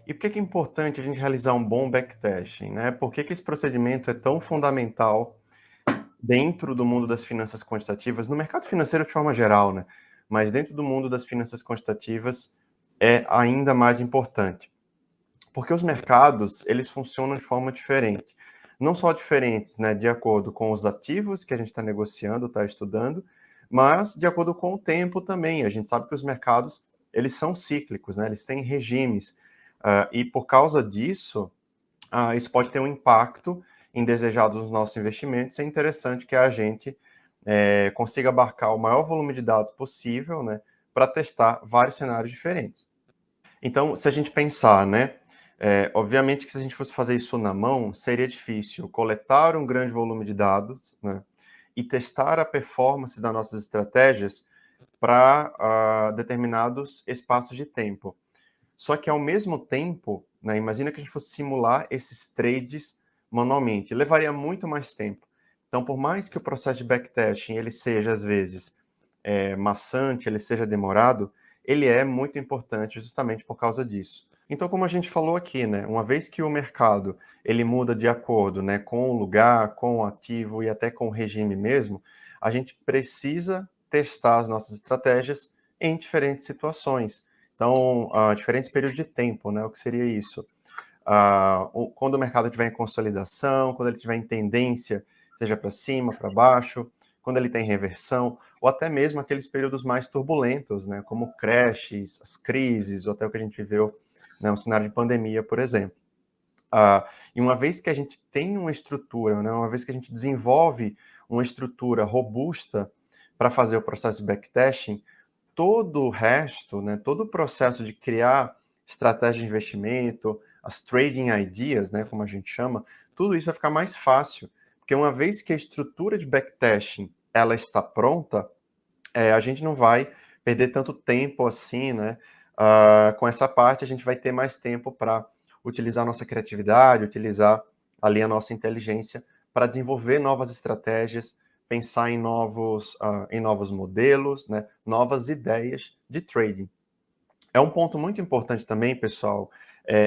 E por que é importante a gente realizar um bom backtesting, né? Por que esse procedimento é tão fundamental dentro do mundo das finanças quantitativas, no mercado financeiro de forma geral, né? Mas dentro do mundo das finanças quantitativas é ainda mais importante. Porque os mercados, eles funcionam de forma diferente. Não só diferentes, né, de acordo com os ativos que a gente está negociando, está estudando, mas de acordo com o tempo também. A gente sabe que os mercados, eles são cíclicos, né, eles têm regimes. E por causa disso, isso pode ter um impacto indesejado nos nossos investimentos. É interessante que a gente consiga abarcar o maior volume de dados possível, né, para testar vários cenários diferentes. Então, se a gente pensar, né, obviamente que se a gente fosse fazer isso na mão, seria difícil coletar um grande volume de dados, né, e testar a performance das nossas estratégias para determinados espaços de tempo. Só que, ao mesmo tempo, né, imagina que a gente fosse simular esses trades manualmente, levaria muito mais tempo. Então, por mais que o processo de backtesting ele seja, às vezes, maçante, ele seja demorado, ele é muito importante justamente por causa disso. Então, como a gente falou aqui, né, uma vez que o mercado ele muda de acordo, né, com o lugar, com o ativo e até com o regime mesmo, a gente precisa testar as nossas estratégias em diferentes situações. Então, diferentes períodos de tempo, né, o que seria isso? Quando o mercado estiver em consolidação, quando ele estiver em tendência, seja para cima, para baixo, quando ele tem reversão, ou até mesmo aqueles períodos mais turbulentos, né, como crashes, as crises, ou até o que a gente viveu, né, um cenário de pandemia, por exemplo. E uma vez que a gente tem uma estrutura, né, uma vez que a gente desenvolve uma estrutura robusta para fazer o processo de backtesting, todo o resto, né, todo o processo de criar estratégia de investimento, as trading ideas, né, como a gente chama, tudo isso vai ficar mais fácil, porque uma vez que a estrutura de backtesting ela está pronta, a gente não vai perder tanto tempo assim, né? Com essa parte, a gente vai ter mais tempo para utilizar a nossa criatividade, utilizar ali a nossa inteligência para desenvolver novas estratégias, pensar em novos modelos, né? Novas ideias de trading. É um ponto muito importante também, pessoal,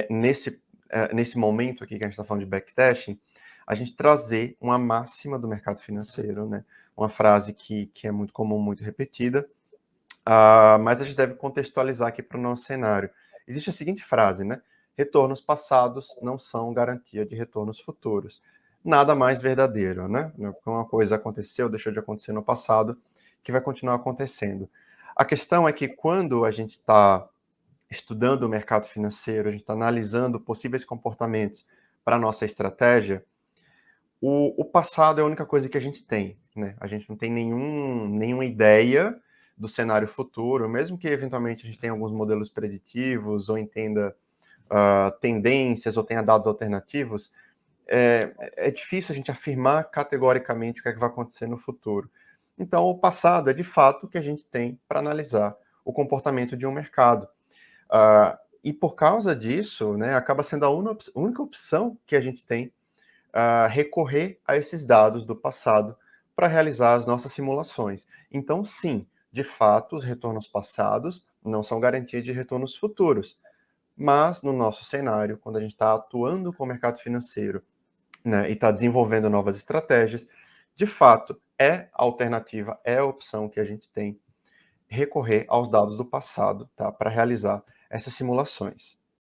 nesse momento aqui que a gente está falando de backtesting, a gente trazer uma máxima do mercado financeiro, né? Uma frase que é muito comum, muito repetida, mas a gente deve contextualizar aqui para o nosso cenário. Existe a seguinte frase, né? Retornos passados não são garantia de retornos futuros. Nada mais verdadeiro, né? Uma coisa aconteceu, deixou de acontecer no passado, que vai continuar acontecendo. A questão é que quando a gente está estudando o mercado financeiro, a gente está analisando possíveis comportamentos para a nossa estratégia, o passado é a única coisa que a gente tem, né? A gente não tem nenhuma ideia do cenário futuro, mesmo que eventualmente a gente tenha alguns modelos preditivos ou entenda tendências ou tenha dados alternativos, é difícil a gente afirmar categoricamente o que é que vai acontecer no futuro. Então, o passado é de fato o que a gente tem para analisar o comportamento de um mercado. E por causa disso, né, acaba sendo a única opção que a gente tem recorrer a esses dados do passado para realizar as nossas simulações. Então, sim, de fato, os retornos passados não são garantia de retornos futuros. Mas, no nosso cenário, quando a gente está atuando com o mercado financeiro, né, e está desenvolvendo novas estratégias, de fato, é a alternativa, é a opção que a gente tem recorrer aos dados do passado, tá, para realizar essas simulações.